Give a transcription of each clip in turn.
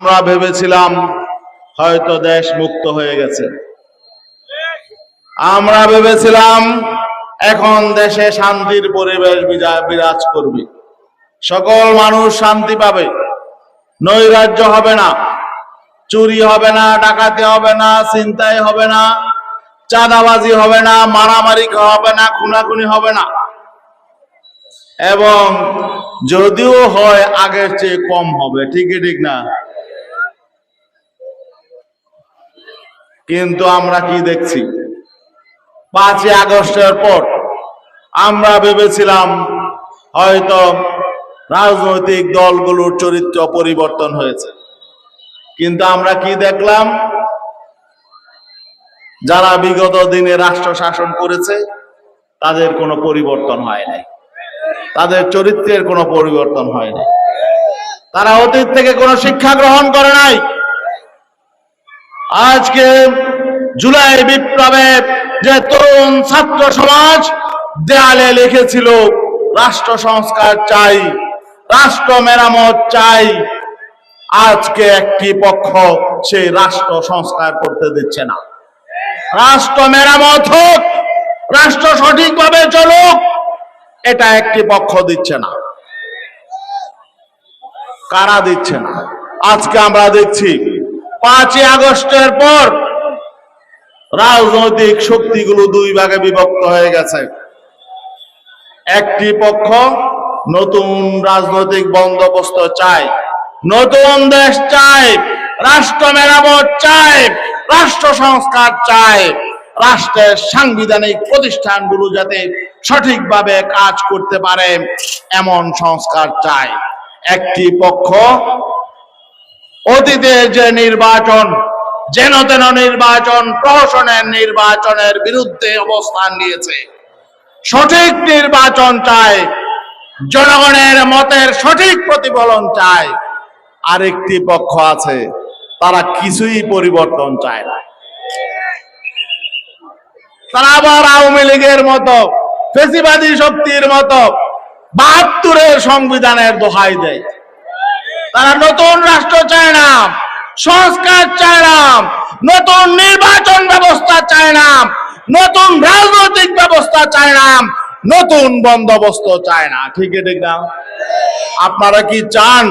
আমরা ভেবেছিলাম হয়তো দেশ মুক্ত হয়ে গেছে। আমরা ভেবেছিলাম এখন দেশে শান্তির পরিবেশ বিরাজ করবে, সকল মানুষ শান্তি পাবে, নৈরাজ্য হবে না, চুরি হবে না, ডাকাতি হবে না, ছিনতাই হবে না, চাঁদাবাজি হবে না, মারামারি হবে না, খুনাখুনি হবে না, এবং যদিও হয় আগের চেয়ে কম হবে। ঠিকই ঠিক না? কিন্তু আমরা কি দেখছি? 5ই আগস্টের পর আমরা ভেবেছিলাম হয়তো রাজনৈতিক দলগুলোর চরিত্র পরিবর্তন হয়েছে, কিন্তু আমরা কি দেখলাম? যারা বিগত দিনে রাষ্ট্র শাসন করেছে তাদের কোনো পরিবর্তন হয় নাই, তাদের চরিত্রের কোনো পরিবর্তন হয় নাই, তারা অতীত থেকে কোনো শিক্ষা গ্রহণ করে নাই। আজকে জুলাই বিপ্লবে যে তরুণ ছাত্র সমাজ দেয়ালে লিখেছিল রাষ্ট্র সংস্কার চাই, রাষ্ট্র মেরামত চাই, আজকে একটি পক্ষ সেই রাষ্ট্র সংস্কার করতে দিচ্ছে না। রাষ্ট্র মেরামত হোক, রাষ্ট্র সঠিকভাবে চলুক, এটা একটি পক্ষ দিচ্ছে না। কারা দিচ্ছে না? আজকে আমরা দেখছি 5ই আগস্টের পর রাজনৈতিক শক্তিগুলো দুই ভাগে বিভক্ত হয়ে গেছে। একটি পক্ষ নতুন রাজনৈতিক বন্দোবস্ত চায়, নতুন দেশ চায়, রাষ্ট্র মেরামত চায়, রাষ্ট্র সংস্কার চায়, রাষ্ট্রের সাংবিধানিক প্রতিষ্ঠানগুলো যাতে সঠিকভাবে কাজ করতে পারে এমন সংস্কার চায়। একটি পক্ষ অতীতে যে নির্বাচন, যেন তেন নির্বাচন, প্রহসনের নির্বাচনের বিরুদ্ধে অবস্থান নিয়েছে, সঠিক নির্বাচন চায়, জনগণের মতের সঠিক প্রতিফলন চায়। আরেকটি পক্ষ আছে, তারা কিছুই পরিবর্তন চায় না। তারা আবার আওয়ামী লীগের মতো, ফ্যাসিবাদী শক্তির মতো 72-এর সংবিধানের দোহাই দেয়। তারা নতুন রাষ্ট্র চায় না, সংস্কার চায় না, নতুন নির্বাচন ব্যবস্থা চায় না, নতুন রাজনৈতিক ব্যবস্থা চায় না, নতুন বন্দোবস্ত চায় না। ঠিক ঠিক না? আপনারা কি চান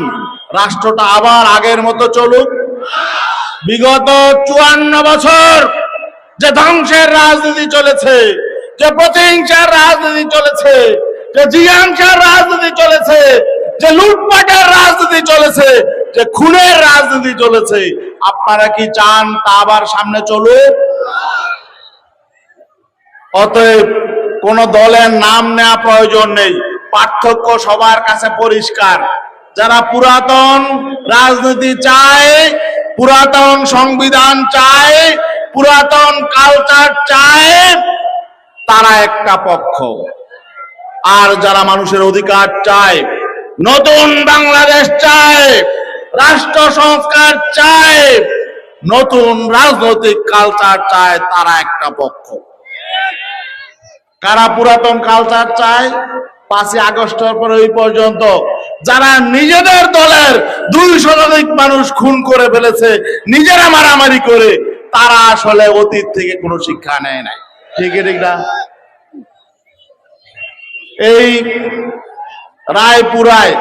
রাষ্ট্রটা আবার আগের মতো চলুক? বিগত 54 বছর যে ধ্বংসের রাজনীতি চলেছে, যে প্রতিহিংসার রাজনীতি চলেছে, যে জিহাংসার রাজনীতি চলেছে, যে লুটপাটের রাজনীতি চলেছে, যে খুনের রাজনীতি চলেছে, আপনারা কি চান তা আবার সামনে চলুক? অতএব কোন দলের নাম নেওয়া প্রয়োজন নেই, পার্থক্য সবার কাছে পরিষ্কার। যারা পুরাতন রাজনীতি চায়, পুরাতন সংবিধান চায়, পুরাতন কালচার চায়, তারা একটা পক্ষ। আর যারা মানুষের অধিকার চায়, নতুন বাংলাদেশ চায়, রাষ্ট্র সংস্কার চায়, নতুন রাজনৈতিক কালচার চায়, তারা একটা পক্ষ। কারা পুরাতন কালচার চায়? 5ই আগস্টের পর এই পর্যন্ত যারা নিজেদের দলের 200 মানুষ খুন করে ফেলেছে, নিজেরা মারামারি করে, তারা আসলে অতীত থেকে কোনো শিক্ষা নেয় নাই। ঠিক ঠিক না? এই রায়পুরায়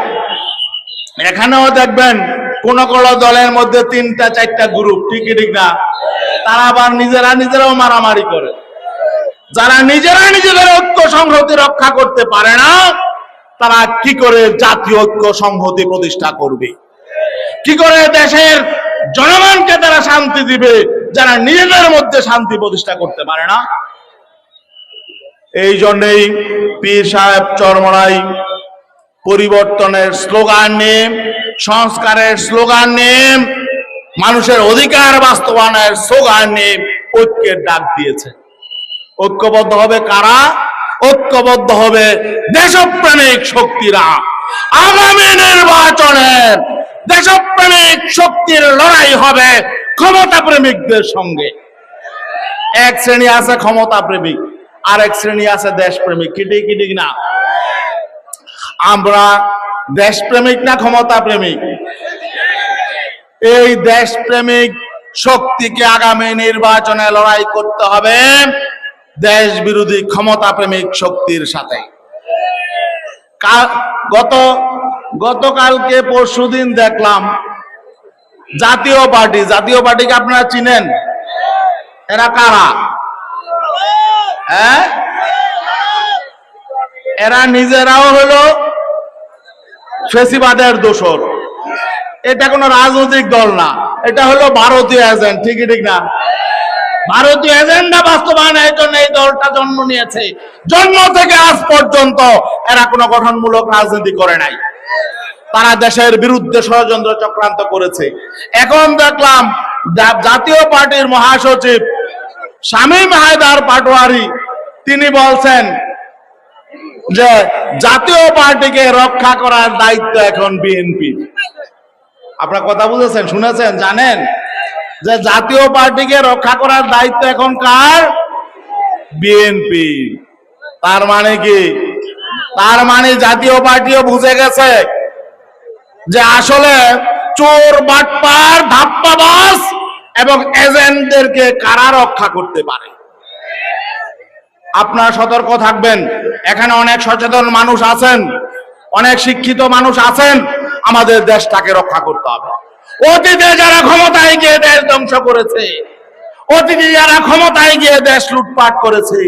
এখানেও দেখবেন কোন কোন দলের মধ্যে 3-4টা গ্রুপ। ঠিক ঠিক না? তারা আবার নিজেরাও মারামারি করে। যারা নিজেরা নিজেদের ঐক্য সংহতি রক্ষা করতে পারে না, তারা কি করে জাতীয় ঐক্য সংহতি প্রতিষ্ঠা করবে? কি করে দেশের জনগণকে তারা শান্তি দিবে, যারা নিজেদের মধ্যে শান্তি প্রতিষ্ঠা করতে পারে না? এই জন্যই পীর সাহেব চরমরাই পরিবর্তনের স্লোগান নিয়ে, সংস্কারের স্লোগান নিয়ে, মানুষের অধিকার বাস্তবায়নের স্লোগান নিয়ে ঐক্যের ডাক দিয়েছে। ঐক্যবদ্ধ হবে কারা? ঐক্যবদ্ধ হবে দেশপ্রেমিক শক্তিরা। আগামী নির্বাচনে দেশপ্রেমিক শক্তির লড়াই হবে ক্ষমতা প্রেমিকদের সঙ্গে। এক শ্রেণী আছে ক্ষমতা প্রেমিক, আরেক শ্রেণী আছে দেশপ্রেমিক। কি ঠিক না? আমরা দেশপ্রেমিক না ক্ষমতা প্রেমিক? এই দেশপ্রেমিক শক্তিকে আগামী নির্বাচনে লড়াই করতে হবে দেশ বিরোধী ক্ষমতা প্রেমিক শক্তির সাথে। গতকালকে পরশুদিন দেখলাম জাতীয় পার্টিকে আপনারা চিনেন? এরা কারা? হ্যাঁ, এরা নিজেরাও হলো ফেসিবাদের দোসর। এটা কোনো রাজনৈতিক দল না, এটা হলো ভারতীয় এজেন্ট। ঠিক না? ভারতীয় এজেন্ডা বাস্তবায়নের জন্য এই দলটা জন্ম নিয়েছে। জন্ম থেকে আজ পর্যন্ত এরা কোনো গঠনমূলক রাজনীতি করে নাই। তারা দেশের বিরুদ্ধে ষড়যন্ত্র চক্রান্ত করেছে। এখন দেখলাম জাতীয় পার্টির মহাসচিব শামীম হায়দার পাটোয়ারি তিনি বলছেন যে জাতীয় পার্টিকে রক্ষা করার দায়িত্ব এখন বিএনপির। আপনারা কথা বুঝেছেন, শুনেছেন, জানেন যে জাতীয় পার্টিকে রক্ষা করার দায়িত্ব এখন কার? বিএনপি। তার মানে কি? তার মানে জাতীয় পার্টিও বুঝে গেছে যে আসলে চোর, বাটপার, ধাপ্পাবাজ এবং এজেন্টদেরকে কারা রক্ষা করতে পারে। আপনারা সতর্ক থাকবেন। এখানে অনেক সচেতন মানুষ আছেন, অনেক শিক্ষিত মানুষ আছেন। আমাদের দেশটাকে রক্ষা করতে হবে। অতীতে যারা ক্ষমতায় গিয়ে দেশ ধ্বংস করেছে, অতীতে যারা ক্ষমতায় গিয়ে দেশ লুটপাট করেছে,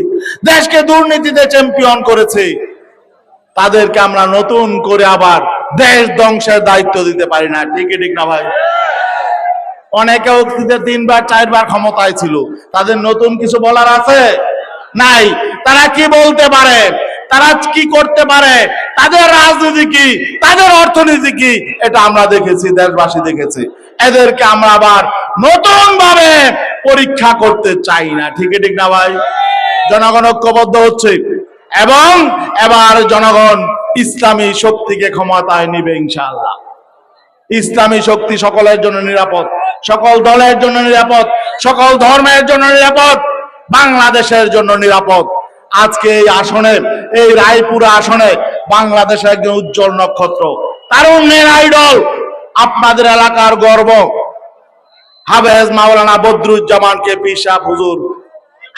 দেশকে দুর্নীতিতে চ্যাম্পিয়ন করেছে, তাদেরকে আমরা নতুন করে আবার দেশ ধ্বংসের দায়িত্ব দিতে পারি না। ঠিক না ভাই? অনেকে অতীতে 3 বার 4 বার ক্ষমতায় ছিল, তাদের নতুন কিছু বলার আছে? নাই। তারা কি বলতে পারে, তারা কি করতে পারে, তাদের রাজনীতি কি, তাদের অর্থনীতি কি, এটা আমরা দেখেছি, দেশবাসী দেখেছে। এদেরকে আমরা আবার নতুন ভাবে পরীক্ষা করতে চাই না। ঠিক না ভাই? জনগণ ঐক্যবদ্ধ হচ্ছে এবং এবার জনগণ ইসলামী শক্তিকে ক্ষমতায় নিবে ইনশাআল্লাহ। ইসলামী শক্তি সকলের জন্য নিরাপদ, সকল দলের জন্য নিরাপদ, সকল ধর্মের জন্য নিরাপদ, বাংলাদেশের জন্য নিরাপদ। আজকে এই আসনে, এই রায়পুরা আসনে বাংলাদেশের একজন উজ্জ্বল নক্ষত্র, তারুণ্যের আইডল, আপনাদের এলাকার গর্ব হাফেজ মাওলানা বদরুজ্জামানকে পীর সাহেব হুজুর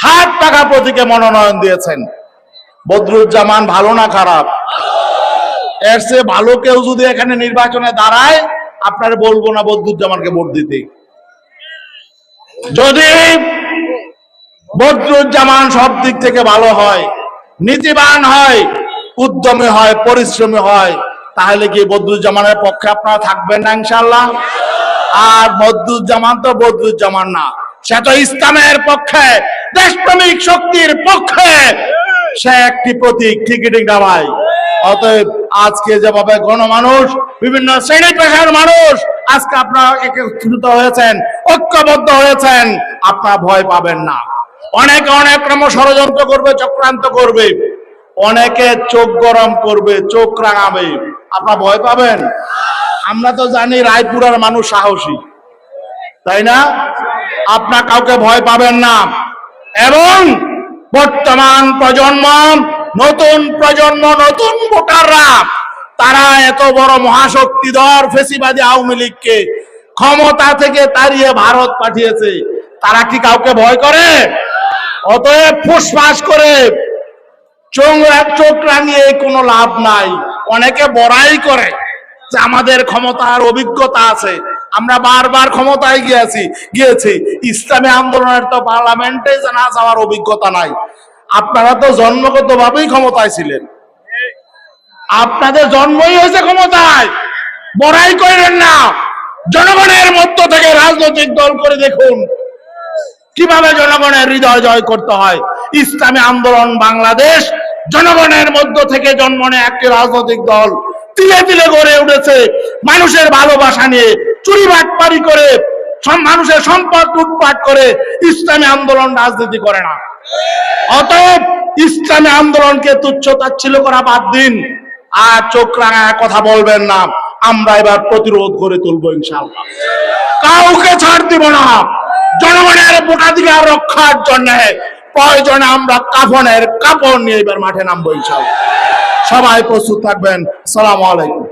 হাত টাকা প্রতীকে মনোনয়ন দিয়েছেন। বদরুজ্জামান ভালো না খারাপ? এর চেয়ে ভালো কেউ যদি এখানে নির্বাচনে দাঁড়ায়, আপনার বলবো না বদরুজ্জামানকে ভোট দিতে। যদি বদরুজ্জামান সব দিক থেকে ভালো হয়, নীতিবান হয়, উদ্যমী হয়, পরিশ্রমী হয়, তাহলে কি বদরুজ্জামানের পক্ষে আপনারা থাকবেন না ইনশাআল্লাহ? আর বদরুজ্জামান তো বদরুজ্জামান না, সে তো ইসলামের পক্ষে, দেশপ্রেমিক শক্তির পক্ষে সে একটি প্রতীক। ঠিক না ভাই? অতএব আজকে যেভাবে গণমানুষ, বিভিন্ন শ্রেণী পেশার মানুষ আজকে আপনারা একত্রিত হয়েছেন, ঐক্যবদ্ধ হয়েছেন, আপনারা ভয় পাবেন না। অনেকে অনেক রকম ষড়যন্ত্র করবে, চক্রান্ত করবে, অনেকে চোখ গরম করবে, চোখ রাঙাবে, আপনারা ভয় পাবেন? আমরা তো জানি রায়পুরার মানুষ সাহসী, তাই না? আপনারা কাউকে ভয় পাবেন না। এবং বর্তমান প্রজন্ম, নতুন প্রজন্ম, নতুন ভোটাররা, তারা এত বড় মহাশক্তিধর ফেসিবাদী আওয়ামী লীগকে ক্ষমতা থেকে তাড়িয়ে ভারত পাঠিয়েছে। তারা কি কাউকে ভয় করে? অতএব ফুসফাস করে চোখ রাঙিয়ে কোনো লাভ নাই। অনেকে বড়াই করে যে আমাদের ক্ষমতার অভিজ্ঞতা আছে, আমরা বারবার ক্ষমতায় গিয়েছি। ইসলামী আন্দোলনের তো পার্লামেন্টে না যাওয়ার অভিজ্ঞতা নাই। আপনারা তো জন্মগত ভাবেই ক্ষমতায় ছিলেন, আপনাদের জন্মই হয়েছে ক্ষমতায়। বড়াই করেন না, জনগণের মধ্য থেকে রাজনৈতিক দল করে দেখুন কিভাবে জনগণের হৃদয় জয় করতে হয়। ইসলামী আন্দোলন বাংলাদেশ জনগণের মধ্য থেকে জন্ম নেয় একটি রাজনৈতিক দল, তিলে তিলে গড়ে উঠেছে মানুষের ভালোবাসা নিয়ে, চুরি বাটপারি করে, মানুষের সম্পদ লুটপাট করে। ইসলামী আন্দোলন রাজনীতি করে না। অতএব ইসলামী আন্দোলনকে তুচ্ছ তাচ্ছিল্য করা বাদ দিন, আর চোখ রাঙায় কথা বলবেন না। আমরা এবার প্রতিরোধ করে তুলবো ইনশাআল্লাহ, কাউকে ছাড় দিব না। জনগণের ভোটাধিকার রক্ষার জন্য প্রয়োজনে আমরা কাফনের কাপড় নিয়ে এবার মাঠে নামবো ইনশাআল্লাহ। সবাই প্রস্তুত থাকবেন। আসসালামু আলাইকুম।